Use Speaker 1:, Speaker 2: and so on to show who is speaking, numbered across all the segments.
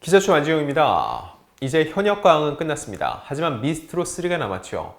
Speaker 1: 기자촌 안지용입니다. 이제 현역 과항은 끝났습니다. 하지만 미스트롯 3가 남았죠.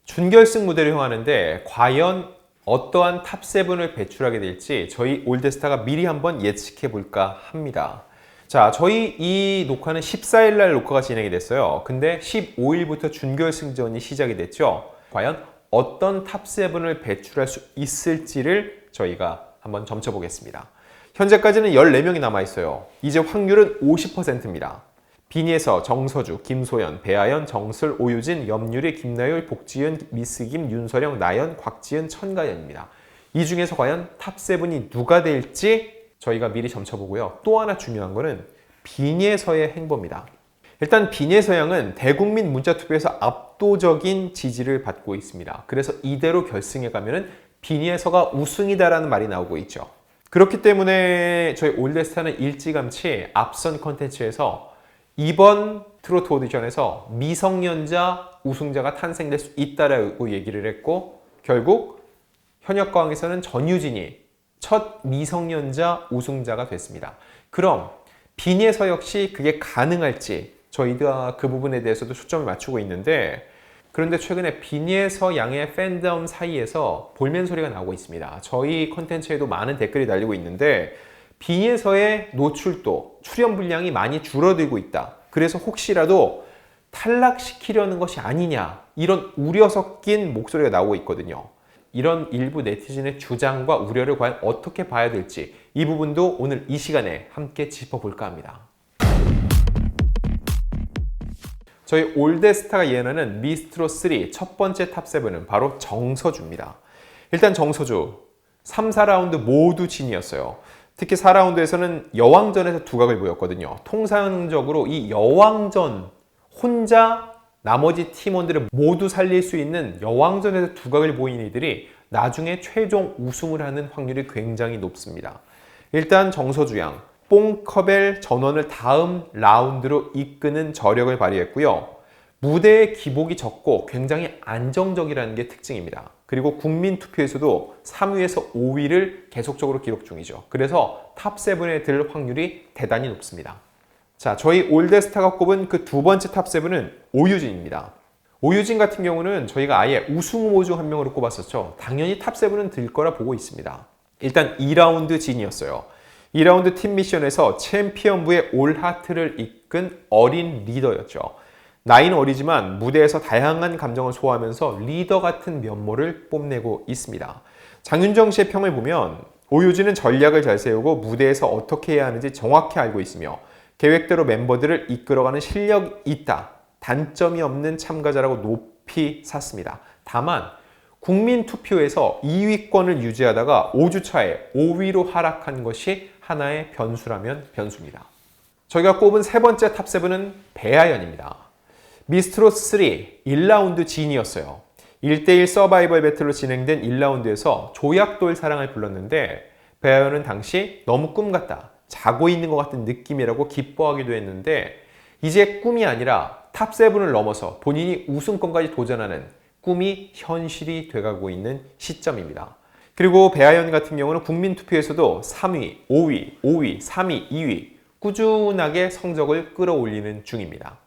Speaker 1: 준결승 무대를 향하는데 과연 어떠한 탑7을 배출하게 될지 저희 올드스타가 미리 한번 예측해 볼까 합니다. 자, 저희 이 녹화는 14일 날 녹화가 진행이 됐어요. 근데 15일부터 준결승전이 시작이 됐죠. 과연 어떤 탑7을 배출할 수 있을지를 저희가 한번 점쳐보겠습니다. 현재까지는 14명이 남아있어요. 이제 확률은 50%입니다. 비니에서 정서주, 김소연, 배아연, 정슬, 오유진, 염유리, 김나율, 복지은, 미스김, 윤서령, 나연, 곽지은, 천가연입니다. 이 중에서 과연 탑7이 누가 될지 저희가 미리 점쳐보고요. 또 하나 중요한 거는 비니에서의 행보입니다. 일단 비니에서양은 대국민 문자투표에서 압도적인 지지를 받고 있습니다. 그래서 이대로 결승에 가면은 비니에서가 우승이다라는 말이 나오고 있죠. 그렇기 때문에 저희 올드스타는 일찌감치 앞선 컨텐츠에서 이번 트로트 오디션에서 미성년자 우승자가 탄생될 수 있다라고 얘기를 했고, 결국 현역과왕에서는 전유진이 첫 미성년자 우승자가 됐습니다. 그럼 비니에서 역시 그게 가능할지 저희가 그 부분에 대해서도 초점을 맞추고 있는데, 그런데 최근에 비니에서 양의 팬덤 사이에서 볼멘 소리가 나오고 있습니다. 저희 컨텐츠에도 많은 댓글이 달리고 있는데 비니에서의 노출도, 출연 분량이 많이 줄어들고 있다. 그래서 혹시라도 탈락시키려는 것이 아니냐, 이런 우려 섞인 목소리가 나오고 있거든요. 이런 일부 네티즌의 주장과 우려를 과연 어떻게 봐야 될지 이 부분도 오늘 이 시간에 함께 짚어볼까 합니다. 저희 올드스타가 예언하는 미스트롯 3 첫 번째 탑7은 바로 정서주입니다. 일단 정서주 3, 4라운드 모두 진이었어요. 특히 4라운드에서는 여왕전에서 두각을 보였거든요. 통상적으로 이 여왕전, 혼자 나머지 팀원들을 모두 살릴 수 있는 여왕전에서 두각을 보인 이들이 나중에 최종 우승을 하는 확률이 굉장히 높습니다. 일단 정서주 양 뽕커벨 전원을 다음 라운드로 이끄는 저력을 발휘했고요. 무대의 기복이 적고 굉장히 안정적이라는 게 특징입니다. 그리고 국민투표에서도 3위에서 5위를 계속적으로 기록 중이죠. 그래서 탑7에 들 확률이 대단히 높습니다. 자, 저희 올드스타가 꼽은 그 두 번째 탑7은 오유진입니다. 오유진 같은 경우는 저희가 아예 우승 후보 중 한 명으로 꼽았었죠. 당연히 탑7은 들 거라 보고 있습니다. 일단 2라운드 진이었어요. 2라운드 팀 미션에서 챔피언부의 올하트를 이끈 어린 리더였죠. 나이는 어리지만 무대에서 다양한 감정을 소화하면서 리더 같은 면모를 뽐내고 있습니다. 장윤정 씨의 평을 보면 오유진은 전략을 잘 세우고 무대에서 어떻게 해야 하는지 정확히 알고 있으며 계획대로 멤버들을 이끌어가는 실력이 있다. 단점이 없는 참가자라고 높이 샀습니다. 다만 국민 투표에서 2위권을 유지하다가 5주차에 5위로 하락한 것이 하나의 변수라면 변수입니다. 저희가 꼽은 세 번째 탑7은 배아연입니다. 미스트롯 3 1라운드 진이었어요. 1대1 서바이벌 배틀로 진행된 1라운드에서 조약돌 사랑을 불렀는데 배아연은 당시 너무 꿈 같다, 자고 있는 것 같은 느낌이라고 기뻐하기도 했는데 이제 꿈이 아니라 탑7을 넘어서 본인이 우승권까지 도전하는 꿈이 현실이 돼가고 있는 시점입니다. 그리고 배아연 같은 경우는 국민투표에서도 3위, 5위, 5위, 3위, 2위 꾸준하게 성적을 끌어올리는 중입니다.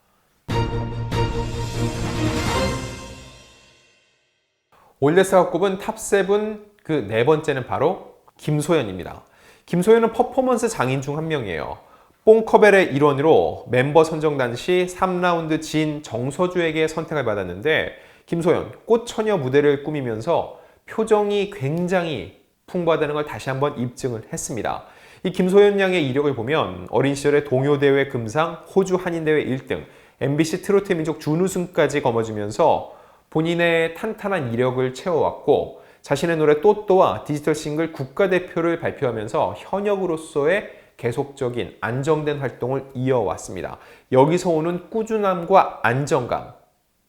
Speaker 1: 올드스타가 꼽은 탑7 그 네 번째는 바로 김소연입니다. 김소연은 퍼포먼스 장인 중 한 명이에요. 뽕커벨의 일원으로 멤버 선정 당시 3라운드 진 정서주에게 선택을 받았는데 김소연 꽃처녀 무대를 꾸미면서 표정이 굉장히 풍부하다는 걸 다시 한번 입증을 했습니다. 이 김소연 양의 이력을 보면 어린 시절에 동요대회 금상, 호주 한인대회 1등, MBC 트로트 민족 준우승까지 거머쥐면서 본인의 탄탄한 이력을 채워왔고 자신의 노래 또또와 디지털 싱글 국가대표를 발표하면서 현역으로서의 계속적인 안정된 활동을 이어왔습니다. 여기서 오는 꾸준함과 안정감,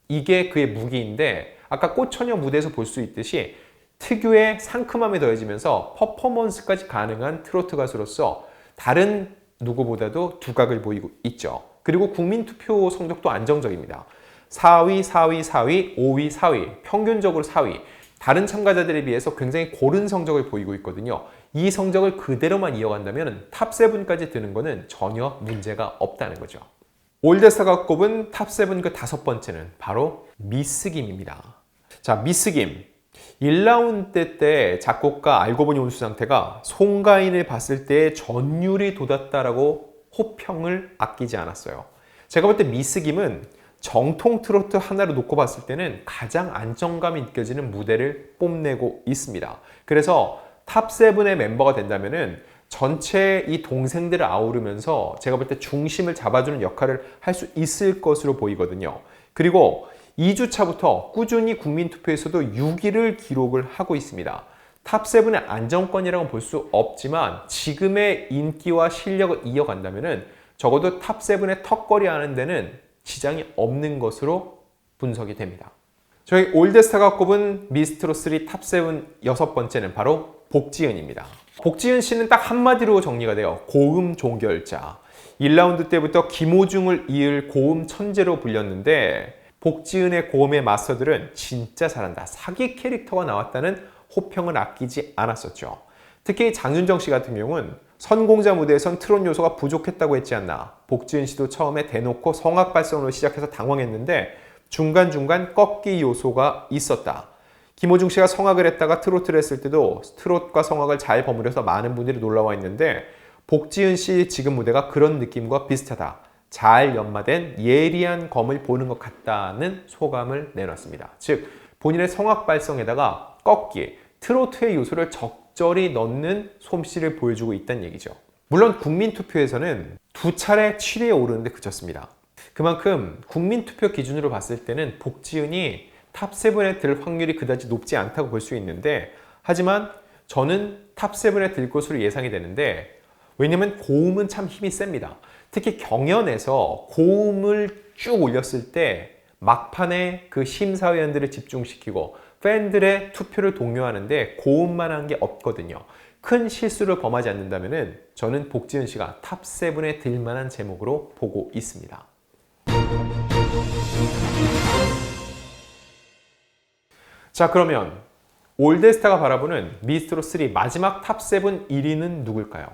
Speaker 1: 이게 그의 무기인데 아까 꽃처녀 무대에서 볼 수 있듯이 특유의 상큼함이 더해지면서 퍼포먼스까지 가능한 트로트 가수로서 다른 누구보다도 두각을 보이고 있죠. 그리고 국민투표 성적도 안정적입니다. 4위, 4위, 4위, 5위, 4위, 평균적으로 4위. 다른 참가자들에 비해서 굉장히 고른 성적을 보이고 있거든요. 이 성적을 그대로만 이어간다면 탑7까지 드는 거는 전혀 문제가 없다는 거죠. 올드스타가 꼽은 탑7 그 5번째는 바로 미스김입니다. 자, 미스김. 1라운드 때 작곡가 알고 보니 온수 상태가 송가인을 봤을 때 전율이 돋았다라고 호평을 아끼지 않았어요. 제가 볼 때 미스김은 정통 트로트 하나로 놓고 봤을 때는 가장 안정감이 느껴지는 무대를 뽐내고 있습니다. 그래서 탑7의 멤버가 된다면은 전체 이 동생들을 아우르면서 제가 볼 때 중심을 잡아주는 역할을 할 수 있을 것으로 보이거든요. 그리고 2주차부터 꾸준히 국민투표에서도 6위를 기록을 하고 있습니다. 탑7의 안정권이라고 볼 수 없지만 지금의 인기와 실력을 이어간다면 적어도 탑7의 턱걸이 하는 데는 지장이 없는 것으로 분석이 됩니다. 저희 올드스타가 꼽은 미스트로3 탑7 6번째는 바로 복지은입니다. 복지은 씨는 딱 한마디로 정리가 돼요. 고음 종결자. 1라운드 때부터 김호중을 이을 고음 천재로 불렸는데 복지은의 고음의 마스터들은 진짜 잘한다. 사기 캐릭터가 나왔다는 호평을 아끼지 않았었죠. 특히 장윤정 씨 같은 경우는 선공자 무대에선 트롯 요소가 부족했다고 했지 않나. 복지은 씨도 처음에 대놓고 성악 발성으로 시작해서 당황했는데 중간중간 꺾기 요소가 있었다. 김호중 씨가 성악을 했다가 트로트를 했을 때도 트롯과 성악을 잘 버무려서 많은 분들이 놀라와 있는데 복지은 씨 지금 무대가 그런 느낌과 비슷하다. 잘 연마된 예리한 검을 보는 것 같다는 소감을 내놨습니다. 즉 본인의 성악 발성에다가 꺾기, 트로트의 요소를 적절히 넣는 솜씨를 보여주고 있다는 얘기죠. 물론 국민투표에서는 2차례 7위에 오르는데 그쳤습니다. 그만큼 국민투표 기준으로 봤을 때는 복지은이 탑7에 들 확률이 그다지 높지 않다고 볼 수 있는데 하지만 저는 탑7에 들 것으로 예상이 되는데 왜냐면 고음은 참 힘이 셉니다. 특히 경연에서 고음을 쭉 올렸을 때 막판에 그 심사위원들을 집중시키고 팬들의 투표를 독려하는데 고음만 한 게 없거든요. 큰 실수를 범하지 않는다면 저는 복지은 씨가 탑7에 들 만한 제목으로 보고 있습니다. 자, 그러면 올드스타가 바라보는 미스트로3 마지막 탑7 1위는 누굴까요?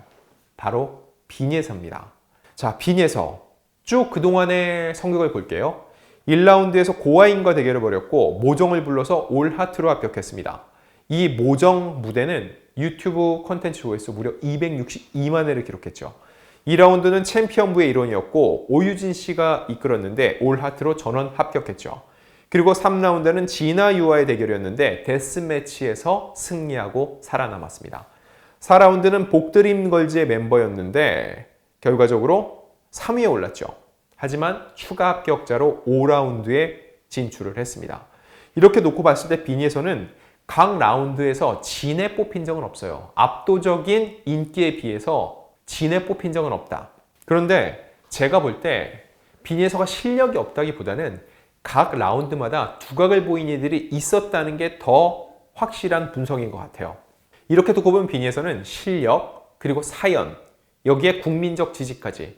Speaker 1: 바로 빈예서입니다. 자, 빈예서 쭉 그동안의 성적을 볼게요. 1라운드에서 고아인과 대결을 벌였고 모정을 불러서 올 하트로 합격했습니다. 이 모정 무대는 유튜브 콘텐츠 조회수 무려 262만 회를 기록했죠. 2라운드는 챔피언부의 일원이었고 오유진 씨가 이끌었는데 올 하트로 전원 합격했죠. 그리고 3라운드는 진아 유아의 대결이었는데 데스매치에서 승리하고 살아남았습니다. 4라운드는 복드림걸즈의 멤버였는데 결과적으로 3위에 올랐죠. 하지만 추가 합격자로 5라운드에 진출을 했습니다. 이렇게 놓고 봤을 때 빈예서는 각 라운드에서 진에 뽑힌 적은 없어요. 압도적인 인기에 비해서 진에 뽑힌 적은 없다. 그런데 제가 볼 때 빈예서가 실력이 없다기보다는 각 라운드마다 두각을 보인 이들이 있었다는 게 더 확실한 분석인 것 같아요. 이렇게 두고 보면 빈예서는 실력, 그리고 사연, 여기에 국민적 지지까지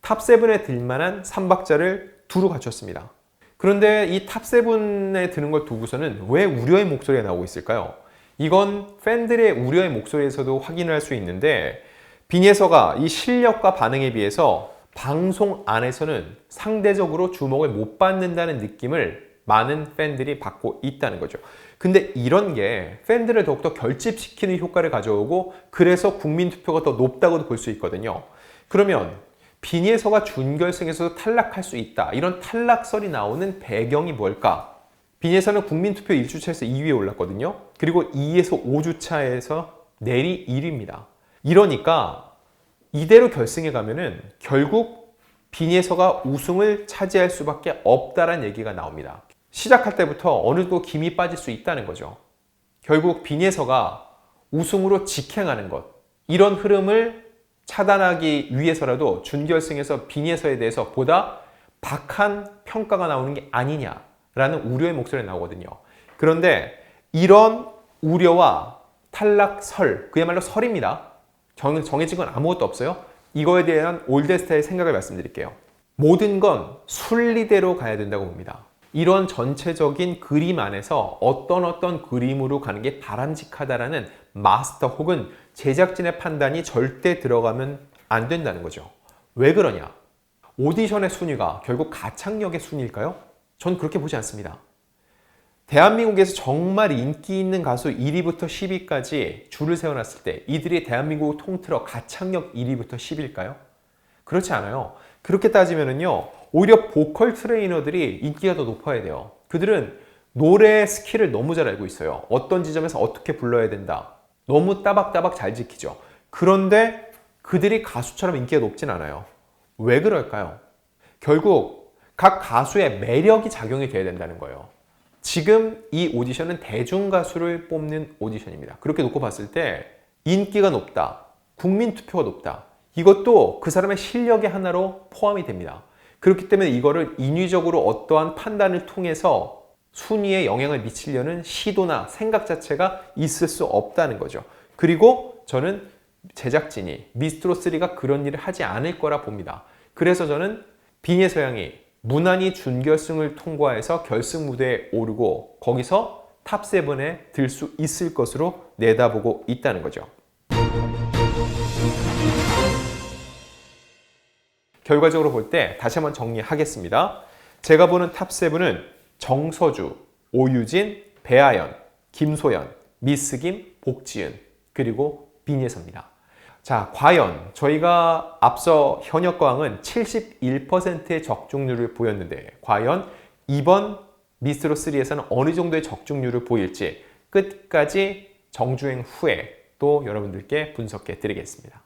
Speaker 1: 탑7에 들만한 3박자를 두루 갖췄습니다. 그런데 이 탑7에 드는 걸 두고서는 왜 우려의 목소리가 나오고 있을까요? 이건 팬들의 우려의 목소리에서도 확인을 할 수 있는데 빈예서가 이 실력과 반응에 비해서 방송 안에서는 상대적으로 주목을 못 받는다는 느낌을 많은 팬들이 받고 있다는 거죠. 근데 이런 게 팬들을 더욱더 결집시키는 효과를 가져오고 그래서 국민투표가 더 높다고도 볼 수 있거든요. 그러면 빈예서가 준결승에서도 탈락할 수 있다. 이런 탈락설이 나오는 배경이 뭘까? 빈예서는 국민투표 1주차에서 2위에 올랐거든요. 그리고 2에서 5주차에서 내리 1위입니다. 이러니까 이대로 결승에 가면은 결국 빈예서가 우승을 차지할 수밖에 없다라는 얘기가 나옵니다. 시작할 때부터 어느 정도 김이 빠질 수 있다는 거죠. 결국 빈예서가 우승으로 직행하는 것, 이런 흐름을 차단하기 위해서라도 준결승에서 빈예서에 대해서 보다 박한 평가가 나오는 게 아니냐라는 우려의 목소리가 나오거든요. 그런데 이런 우려와 탈락설, 그야말로 설입니다. 정해진 건 아무것도 없어요. 이거에 대한 올드스타의 생각을 말씀드릴게요. 모든 건 순리대로 가야 된다고 봅니다. 이런 전체적인 그림 안에서 어떤 그림으로 가는 게 바람직하다라는 마스터 혹은 제작진의 판단이 절대 들어가면 안 된다는 거죠. 왜 그러냐? 오디션의 순위가 결국 가창력의 순위일까요? 전 그렇게 보지 않습니다. 대한민국에서 정말 인기 있는 가수 1위부터 10위까지 줄을 세워놨을 때 이들이 대한민국을 통틀어 가창력 1위부터 10위일까요? 그렇지 않아요. 그렇게 따지면은요, 오히려 보컬 트레이너들이 인기가 더 높아야 돼요. 그들은 노래 스킬을 너무 잘 알고 있어요. 어떤 지점에서 어떻게 불러야 된다. 너무 따박따박 잘 지키죠. 그런데 그들이 가수처럼 인기가 높진 않아요. 왜 그럴까요? 결국 각 가수의 매력이 작용이 돼야 된다는 거예요. 지금 이 오디션은 대중가수를 뽑는 오디션입니다. 그렇게 놓고 봤을 때 인기가 높다, 국민 투표가 높다, 이것도 그 사람의 실력의 하나로 포함이 됩니다. 그렇기 때문에 이거를 인위적으로 어떠한 판단을 통해서 순위에 영향을 미치려는 시도나 생각 자체가 있을 수 없다는 거죠. 그리고 저는 제작진이 미스트롯3가 그런 일을 하지 않을 거라 봅니다. 그래서 저는 빙의 서양이 무난히 준결승을 통과해서 결승 무대에 오르고 거기서 탑7에 들 수 있을 것으로 내다보고 있다는 거죠. 결과적으로 볼 때 다시 한번 정리하겠습니다. 제가 보는 탑7은 정서주, 오유진, 배아연, 김소연, 미스김, 복지은, 그리고 빈예서입니다. 자, 과연 저희가 앞서 현역과학은 71%의 적중률을 보였는데 과연 이번 미스트롯3에서는 어느 정도의 적중률을 보일지 끝까지 정주행 후에 또 여러분들께 분석해 드리겠습니다.